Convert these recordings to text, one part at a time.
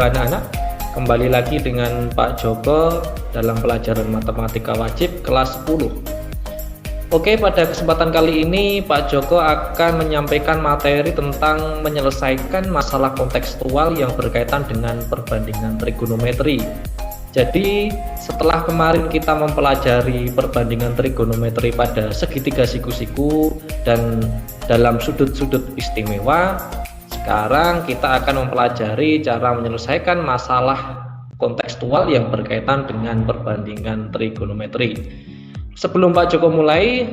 Halo anak-anak, kembali lagi dengan Pak Joko dalam pelajaran matematika wajib kelas 10. Oke, pada kesempatan kali ini Pak Joko akan menyampaikan materi tentang menyelesaikan masalah kontekstual yang berkaitan dengan perbandingan trigonometri. Jadi setelah kemarin kita mempelajari perbandingan trigonometri pada segitiga siku-siku dan dalam sudut-sudut istimewa, sekarang kita akan mempelajari cara menyelesaikan masalah kontekstual yang berkaitan dengan perbandingan trigonometri. Sebelum Pak Joko mulai,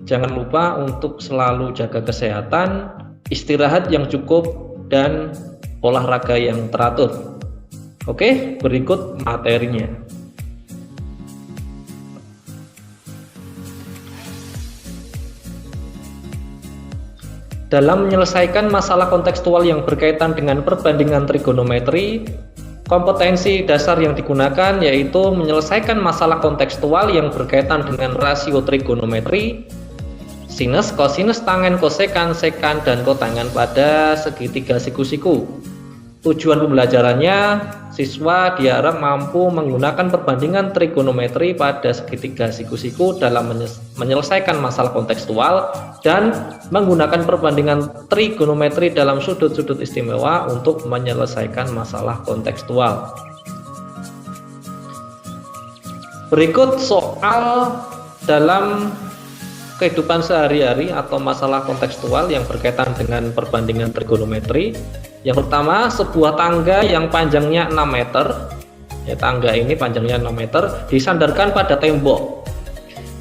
jangan lupa untuk selalu jaga kesehatan, istirahat yang cukup, dan olahraga yang teratur. Oke, berikut materinya. Dalam menyelesaikan masalah kontekstual yang berkaitan dengan perbandingan trigonometri, kompetensi dasar yang digunakan yaitu menyelesaikan masalah kontekstual yang berkaitan dengan rasio trigonometri, sinus, kosinus, tangen, kosekan, sekan, dan kotangen pada segitiga siku-siku. Tujuan pembelajarannya, siswa diharap mampu menggunakan perbandingan trigonometri pada segitiga siku-siku dalam menyelesaikan masalah kontekstual dan menggunakan perbandingan trigonometri dalam sudut-sudut istimewa untuk menyelesaikan masalah kontekstual. Berikut soal dalam kehidupan sehari-hari atau masalah kontekstual yang berkaitan dengan perbandingan trigonometri. Yang pertama, sebuah tangga yang panjangnya 6 meter. Ya, tangga ini panjangnya 6 meter disandarkan pada tembok.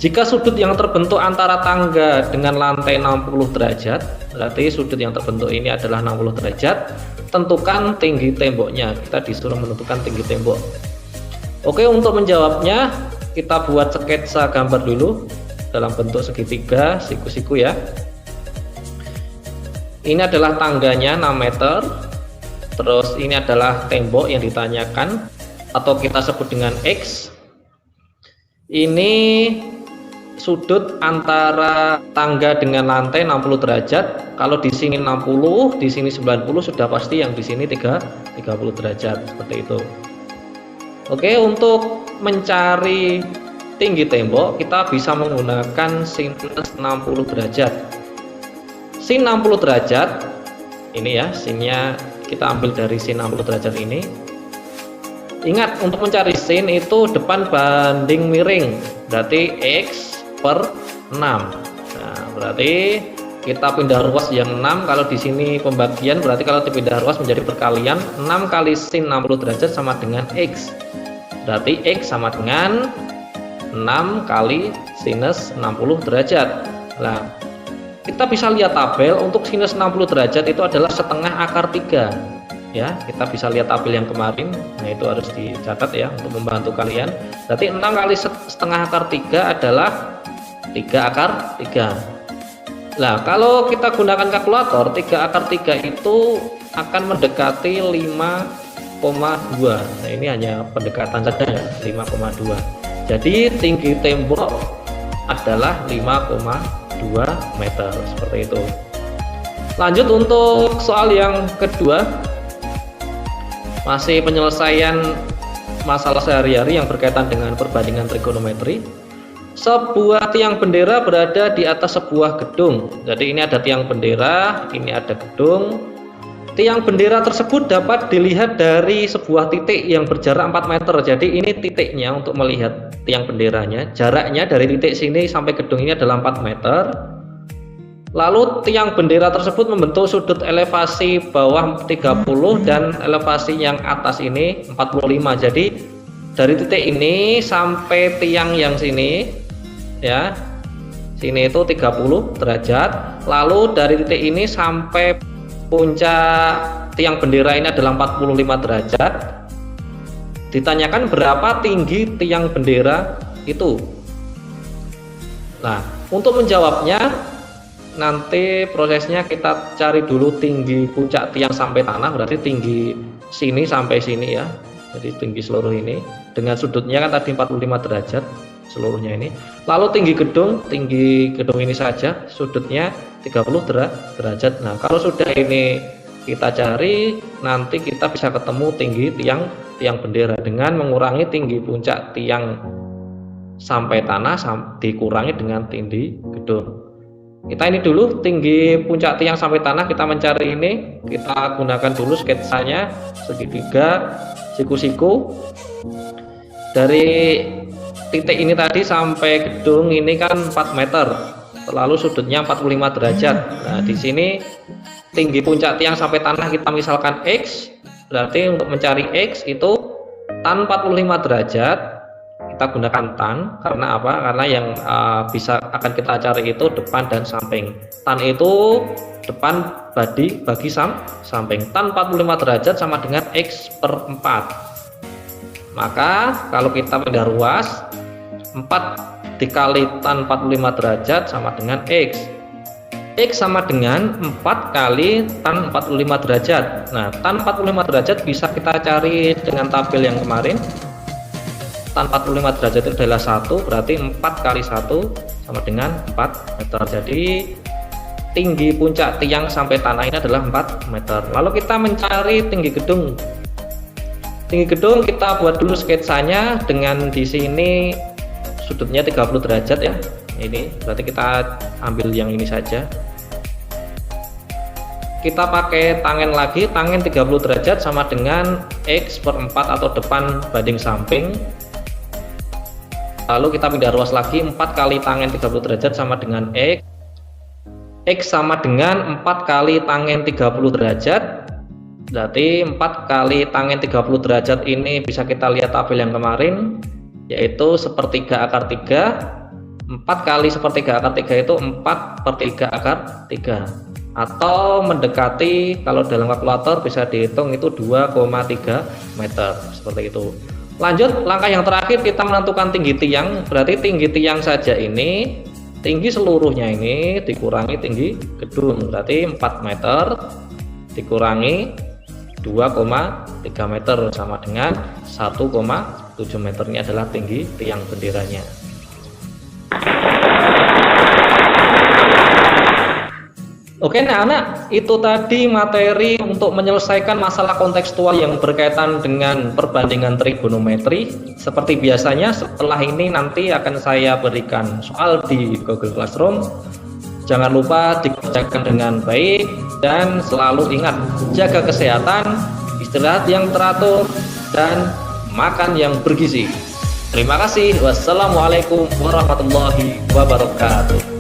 Jika sudut yang terbentuk antara tangga dengan lantai 60 derajat, berarti sudut yang terbentuk ini adalah 60 derajat, tentukan tinggi temboknya. Kita disuruh menentukan tinggi tembok. Oke, untuk menjawabnya kita buat sketsa gambar dulu dalam bentuk segitiga siku-siku ya. Ini adalah tangganya 6 meter. Terus ini adalah tembok yang ditanyakan atau kita sebut dengan X. Ini sudut antara tangga dengan lantai 60 derajat. Kalau di sini 60, di sini 90, sudah pasti yang di sini 30 derajat, seperti itu. Oke, untuk mencari tinggi tembok kita bisa menggunakan sinus 60 derajat. Sin 60 derajat ini ya, sinnya kita ambil dari sin 60 derajat ini. Ingat, untuk mencari sin itu depan banding miring, berarti X per 6. Nah, berarti kita pindah ruas yang 6. Kalau di sini pembagian, berarti kalau dipindah ruas menjadi perkalian, 6 kali sin 60 derajat sama dengan X. Berarti X sama dengan 6 kali sinus 60 derajat. Nah, kita bisa lihat tabel untuk sinus 60 derajat itu adalah setengah akar 3 ya. Kita bisa lihat tabel yang kemarin. Nah, itu harus dicatat ya untuk membantu kalian. Berarti 6 kali setengah akar 3 adalah 3 akar 3. Nah, kalau kita gunakan kalkulator, 3 akar 3 itu akan mendekati 5,2. Nah, ini hanya pendekatan saja ya, 5,2. Jadi tinggi tembok adalah 5,2 meter, seperti itu. Lanjut untuk soal yang kedua, masih penyelesaian masalah sehari-hari yang berkaitan dengan perbandingan trigonometri. Sebuah tiang bendera berada di atas sebuah gedung. Jadi ini ada tiang bendera, ini ada gedung. Tiang bendera tersebut dapat dilihat dari sebuah titik yang berjarak 4 meter. Jadi ini titiknya untuk melihat tiang benderanya. Jaraknya dari titik sini sampai gedung ini adalah 4 meter. Lalu tiang bendera tersebut membentuk sudut elevasi bawah 30 dan elevasi yang atas ini 45. Jadi dari titik ini sampai tiang yang sini ya, sini itu 30 derajat. Lalu dari titik ini sampai puncak tiang bendera ini adalah 45 derajat. Ditanyakan berapa tinggi tiang bendera itu. Nah, untuk menjawabnya nanti prosesnya kita cari dulu tinggi puncak tiang sampai tanah, berarti tinggi sini sampai sini ya. Jadi tinggi seluruh ini dengan sudutnya kan tadi 45 derajat seluruhnya ini. Lalu tinggi gedung ini saja sudutnya 30 derajat. Nah, kalau sudah ini kita cari, nanti kita bisa ketemu tinggi tiang bendera dengan mengurangi tinggi puncak tiang sampai tanah dikurangi dengan tinggi gedung. Kita ini dulu tinggi puncak tiang sampai tanah, kita mencari ini, kita gunakan dulu sketsanya segitiga siku-siku. Dari titik ini tadi sampai gedung ini kan 4 meter, lalu sudutnya 45 derajat. Nah, di sini tinggi puncak tiang sampai tanah kita misalkan X, berarti untuk mencari X itu tan 45 derajat, kita gunakan tan. Karena apa? Karena yang bisa akan kita cari itu depan dan samping. Tan itu depan bagi samping. Tan 45 derajat sama dengan X per 4. Maka kalau kita pindah ruas, 4 dikali tan 45 derajat sama dengan X. X sama dengan 4 kali tan 45 derajat. Nah, tan 45 derajat bisa kita cari dengan tabel yang kemarin. Tan 45 derajat itu adalah 1, berarti 4 kali 1 sama dengan 4 meter. Jadi tinggi puncak tiang sampai tanah ini adalah 4 meter. Lalu kita mencari tinggi gedung. Tinggi gedung kita buat dulu sketsanya dengan di sini sudutnya 30 derajat ya. Ini berarti kita ambil yang ini saja. Kita pakai tangen lagi, tangen 30 derajat sama dengan X per 4 atau depan banding samping. Lalu kita pindah ruas lagi, 4 kali tangen 30 derajat sama dengan X. X sama dengan 4 kali tangen 30 derajat. Berarti 4 kali tangen 30 derajat ini bisa kita lihat tabel yang kemarin, yaitu sepertiga akar 3. 4 kali sepertiga akar 3 itu 4 per 3 akar 3, atau mendekati, kalau dalam kalkulator bisa dihitung itu 2,3 meter, seperti itu. Lanjut, langkah yang terakhir kita menentukan tinggi tiang. Berarti tinggi tiang saja ini, tinggi seluruhnya ini dikurangi tinggi gedung, berarti 4 meter dikurangi 2,3 meter sama dengan 1,7 meter. Ini adalah tinggi tiang benderanya. Oke, anak-anak, itu tadi materi untuk menyelesaikan masalah kontekstual yang berkaitan dengan perbandingan trigonometri. Seperti biasanya, setelah ini nanti akan saya berikan soal di Google Classroom. Jangan lupa dikerjakan dengan baik dan selalu ingat, jaga kesehatan, istirahat yang teratur, dan makan yang bergizi. Terima kasih. Wassalamualaikum warahmatullahi wabarakatuh.